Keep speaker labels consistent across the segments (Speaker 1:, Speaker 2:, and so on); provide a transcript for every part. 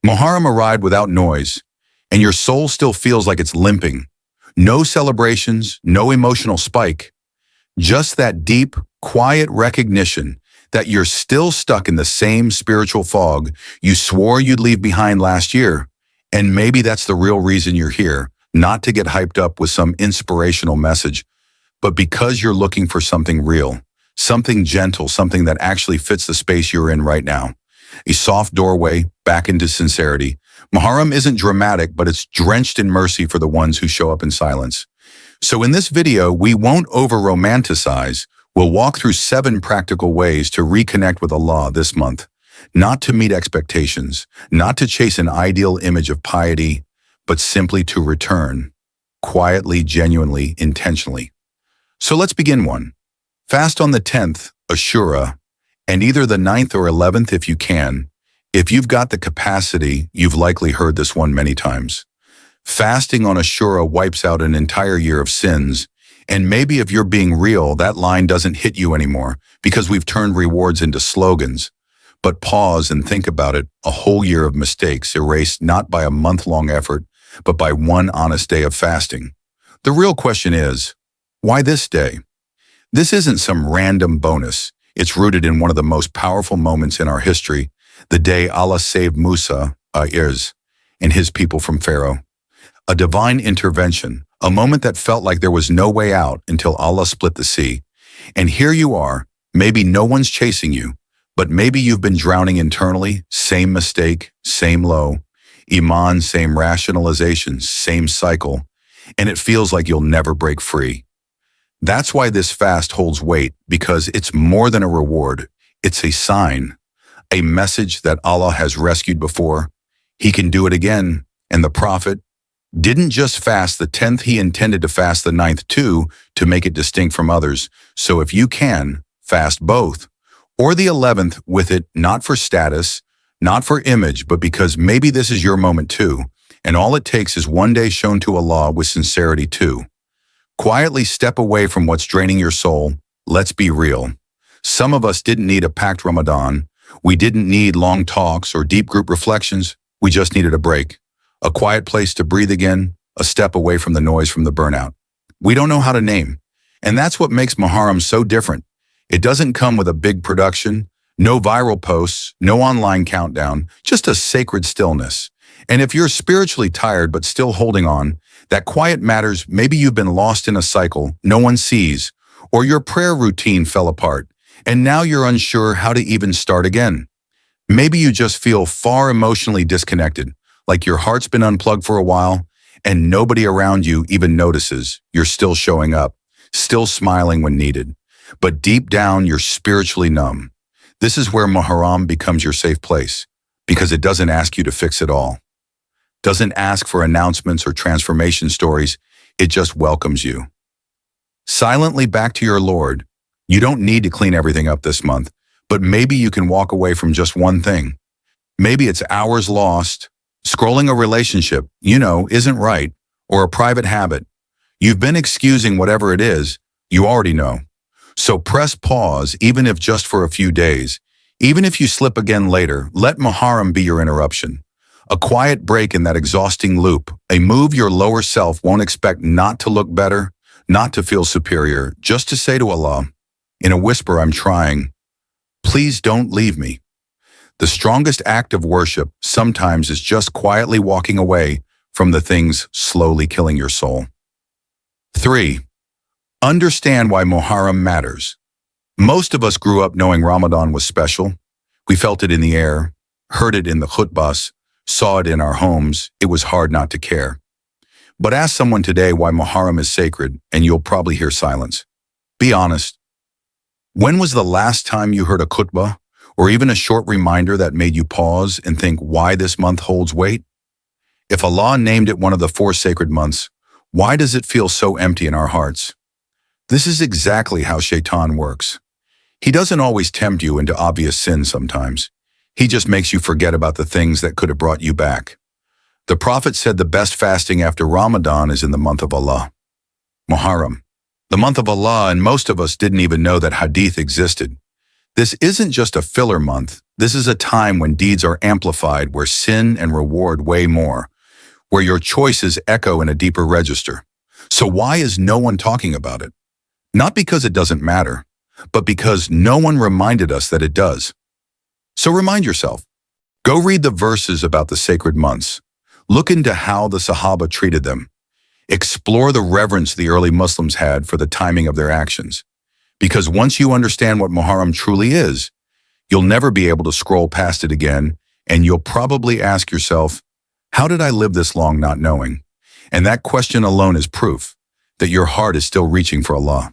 Speaker 1: Muharram arrived without noise, and your soul still feels like it's limping. No celebrations, no emotional spike, just that deep, quiet recognition that you're still stuck in the same spiritual fog you swore you'd leave behind last year. And maybe that's the real reason you're here, not to get hyped up with some inspirational message, but because you're looking for something real, something gentle, something that actually fits the space you're in right now. A soft doorway back into sincerity. Muharram isn't dramatic, but it's drenched in mercy for the ones who show up in silence. So in this video, we won't over-romanticize. We'll walk through 7 practical ways to reconnect with Allah this month. Not to meet expectations, not to chase an ideal image of piety, but simply to return. Quietly, genuinely, intentionally. So let's begin one. Fast on the 10th, Ashura, and either the 9th or 11th if you can. If you've got the capacity, you've likely heard this one many times. Fasting on Ashura wipes out an entire year of sins, and maybe if you're being real, that line doesn't hit you anymore because we've turned rewards into slogans. But pause and think about it, a whole year of mistakes erased not by a month-long effort, but by one honest day of fasting. The real question is, why this day? This isn't some random bonus. It's rooted in one of the most powerful moments in our history, the day Allah saved Musa, and his people from Pharaoh. A divine intervention, a moment that felt like there was no way out until Allah split the sea. And here you are, maybe no one's chasing you, but maybe you've been drowning internally, same mistake, same low, Iman, same rationalization, same cycle, and it feels like you'll never break free. That's why this fast holds weight, because it's more than a reward. It's a sign, a message that Allah has rescued before. He can do it again, and the Prophet didn't just fast the 10th, he intended to fast the 9th too, to make it distinct from others. So if you can, fast both. Or the 11th with it, not for status, not for image, but because maybe this is your moment too. And all it takes is one day shown to Allah with sincerity too. Quietly step away from what's draining your soul. Let's be real. Some of us didn't need a packed Ramadan. We didn't need long talks or deep group reflections. We just needed a break. A quiet place to breathe again, a step away from the noise from the burnout. We don't know how to name. And that's what makes Muharram so different. It doesn't come with a big production, no viral posts, no online countdown, just a sacred stillness. And if you're spiritually tired but still holding on, that quiet matters. Maybe you've been lost in a cycle no one sees, or your prayer routine fell apart, and now you're unsure how to even start again. Maybe you just feel far emotionally disconnected, like your heart's been unplugged for a while, and nobody around you even notices. You're still showing up, still smiling when needed. But deep down, you're spiritually numb. This is where Muharram becomes your safe place, because it doesn't ask you to fix it all. Doesn't ask for announcements or transformation stories. It just welcomes you. Silently back to your Lord. You don't need to clean everything up this month, but maybe you can walk away from just one thing. Maybe it's hours lost, scrolling a relationship, isn't right, or a private habit. You've been excusing whatever it is, you already know. So press pause, even if just for a few days. Even if you slip again later, let Muharram be your interruption. A quiet break in that exhausting loop, a move your lower self won't expect, not to look better, not to feel superior, just to say to Allah, in a whisper, I'm trying, please don't leave me. The strongest act of worship sometimes is just quietly walking away from the things slowly killing your soul. 3. Understand why Muharram matters. Most of us grew up knowing Ramadan was special. We felt it in the air, heard it in the khutbahs, saw it in our homes. It was hard not to care. But ask someone today why Muharram is sacred, and you'll probably hear silence. Be honest. When was the last time you heard a khutbah, or even a short reminder that made you pause and think why this month holds weight? If Allah named it one of the 4 sacred months, why does it feel so empty in our hearts? This is exactly how Shaitan works. He doesn't always tempt you into obvious sin sometimes. He just makes you forget about the things that could have brought you back. The Prophet said the best fasting after Ramadan is in the month of Allah. Muharram, the month of Allah, and most of us didn't even know that hadith existed. This isn't just a filler month, This is a time when deeds are amplified, where sin and reward weigh more, where your choices echo in a deeper register. So why is no one talking about it? Not because it doesn't matter, but because no one reminded us that it does. So remind yourself. Go read the verses about the sacred months. Look into how the Sahaba treated them. Explore the reverence the early Muslims had for the timing of their actions. Because once you understand what Muharram truly is, you'll never be able to scroll past it again, and you'll probably ask yourself, how did I live this long not knowing? And that question alone is proof that your heart is still reaching for Allah.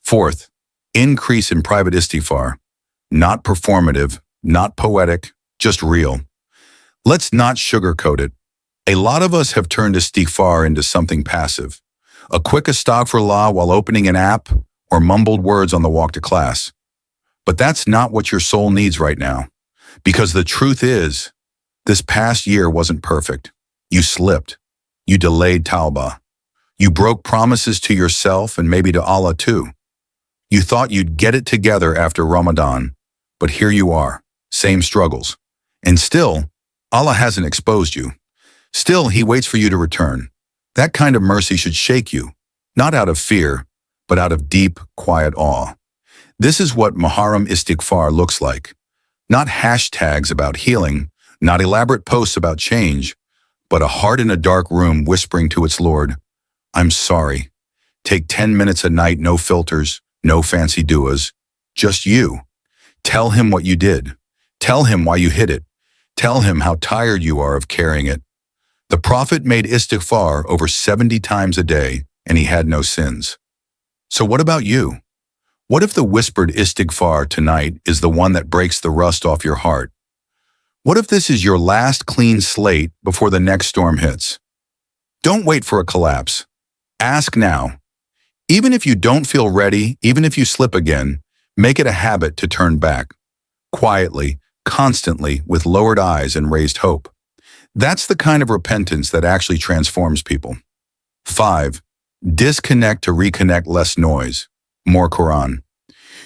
Speaker 1: Fourth, increase in private istighfar. Not performative, not poetic, just real. Let's not sugarcoat it. A lot of us have turned istighfar into something passive. A quick astaghfirullah while opening an app, or mumbled words on the walk to class. But that's not what your soul needs right now. Because the truth is, this past year wasn't perfect. You slipped. You delayed tawbah. You broke promises to yourself and maybe to Allah too. You thought you'd get it together after Ramadan, but here you are, same struggles. And still, Allah hasn't exposed you. Still, He waits for you to return. That kind of mercy should shake you, not out of fear, but out of deep, quiet awe. This is what Muharram istighfar looks like. Not hashtags about healing, not elaborate posts about change, but a heart in a dark room whispering to its Lord, I'm sorry. Take 10 minutes a night, no filters, no fancy duas, just you. Tell Him what you did. Tell Him why you hid it. Tell Him how tired you are of carrying it. The Prophet made istighfar over 70 times a day, and he had no sins. So what about you? What if the whispered istighfar tonight is the one that breaks the rust off your heart? What if this is your last clean slate before the next storm hits? Don't wait for a collapse. Ask now. Even if you don't feel ready, even if you slip again, make it a habit to turn back. Quietly, constantly, with lowered eyes and raised hope. That's the kind of repentance that actually transforms people. 5. Disconnect to reconnect, less noise, more Quran.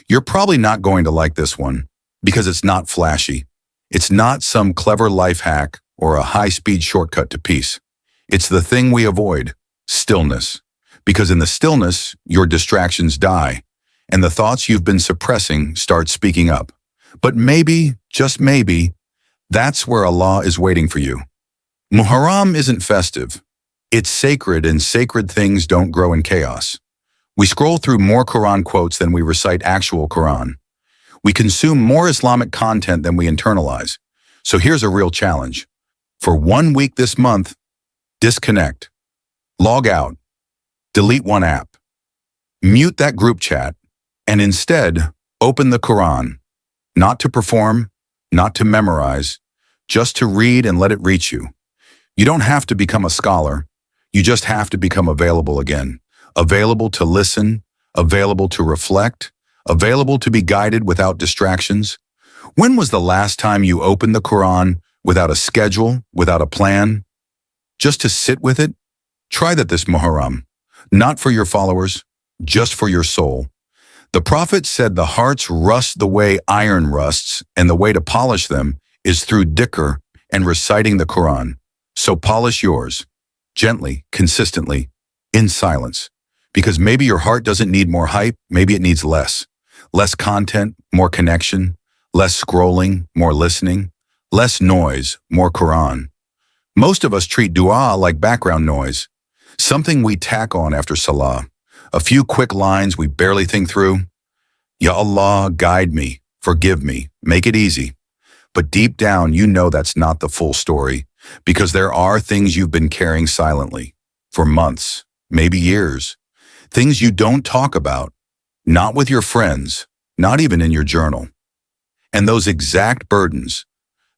Speaker 1: You're probably not going to like this one because it's not flashy. It's not some clever life hack or a high-speed shortcut to peace. It's the thing we avoid, stillness. Because in the stillness, your distractions die, and the thoughts you've been suppressing start speaking up. But maybe, just maybe, that's where Allah is waiting for you. Muharram isn't festive. It's sacred, and sacred things don't grow in chaos. We scroll through more Quran quotes than we recite actual Quran. We consume more Islamic content than we internalize. So here's a real challenge. For 1 week this month, disconnect. Log out. Delete one app. Mute that group chat. And instead, open the Quran. Not to perform, not to memorize, just to read and let it reach you. You don't have to become a scholar. You just have to become available again. Available to listen, available to reflect, available to be guided without distractions. When was the last time you opened the Quran without a schedule, without a plan? Just to sit with it? Try that this Muharram. Not for your followers, just for your soul. The Prophet said the hearts rust the way iron rusts, and the way to polish them is through dhikr and reciting the Quran. So polish yours, gently, consistently, in silence. Because maybe your heart doesn't need more hype, maybe it needs less. Less content, more connection. Less scrolling, more listening. Less noise, more Quran. Most of us treat dua like background noise, something we tack on after salah. A few quick lines we barely think through. Ya Allah, guide me, forgive me, make it easy. But deep down, you know that's not the full story, because there are things you've been carrying silently for months, maybe years. Things you don't talk about, not with your friends, not even in your journal. And those exact burdens,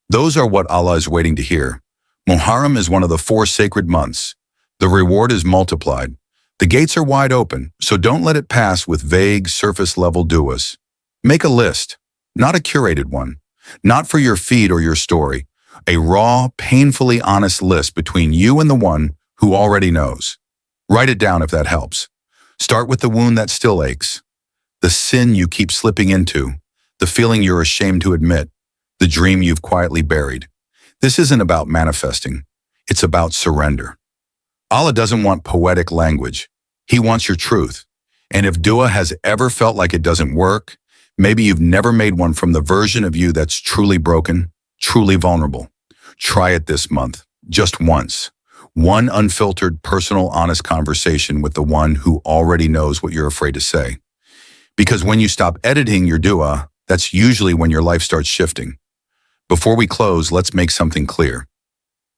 Speaker 1: those are what Allah is waiting to hear. Muharram is one of the 4 sacred months. The reward is multiplied. The gates are wide open, so don't let it pass with vague, surface-level duas. Make a list, not a curated one, not for your feed or your story, a raw, painfully honest list between you and the one who already knows. Write it down if that helps. Start with the wound that still aches, the sin you keep slipping into, the feeling you're ashamed to admit, the dream you've quietly buried. This isn't about manifesting. It's about surrender. Allah doesn't want poetic language. He wants your truth. And if dua has ever felt like it doesn't work, maybe you've never made one from the version of you that's truly broken, truly vulnerable. Try it this month, just once. One unfiltered, personal, honest conversation with the one who already knows what you're afraid to say. Because when you stop editing your dua, that's usually when your life starts shifting. Before we close, let's make something clear.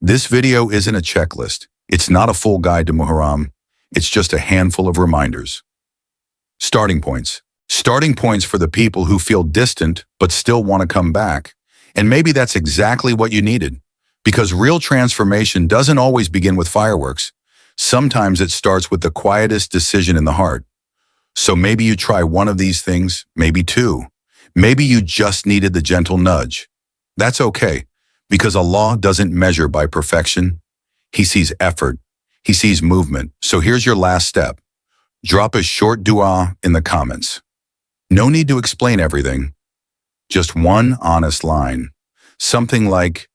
Speaker 1: This video isn't a checklist. It's not a full guide to Muharram. It's just a handful of reminders. Starting points. Starting points for the people who feel distant but still want to come back. And maybe that's exactly what you needed. Because real transformation doesn't always begin with fireworks. Sometimes it starts with the quietest decision in the heart. So maybe you try one of these things, maybe two. Maybe you just needed the gentle nudge. That's okay, because Allah doesn't measure by perfection. He sees effort. He sees movement. So here's your last step. Drop a short dua in the comments. No need to explain everything. Just one honest line. Something like,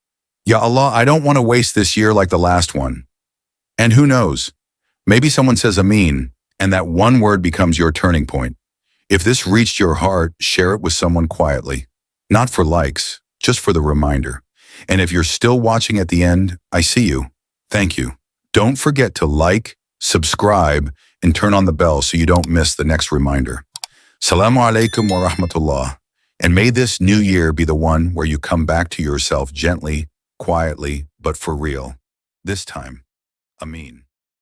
Speaker 1: Ya Allah, I don't want to waste this year like the last one. And who knows? Maybe someone says Ameen, and that one word becomes your turning point. If this reached your heart, share it with someone quietly. Not for likes, just for the reminder. And if you're still watching at the end, I see you. Thank you. Don't forget to like, subscribe, and turn on the bell so you don't miss the next reminder. Assalamu alaikum wa rahmatullah. And may this new year be the one where you come back to yourself gently, quietly, but for real. This time, Ameen.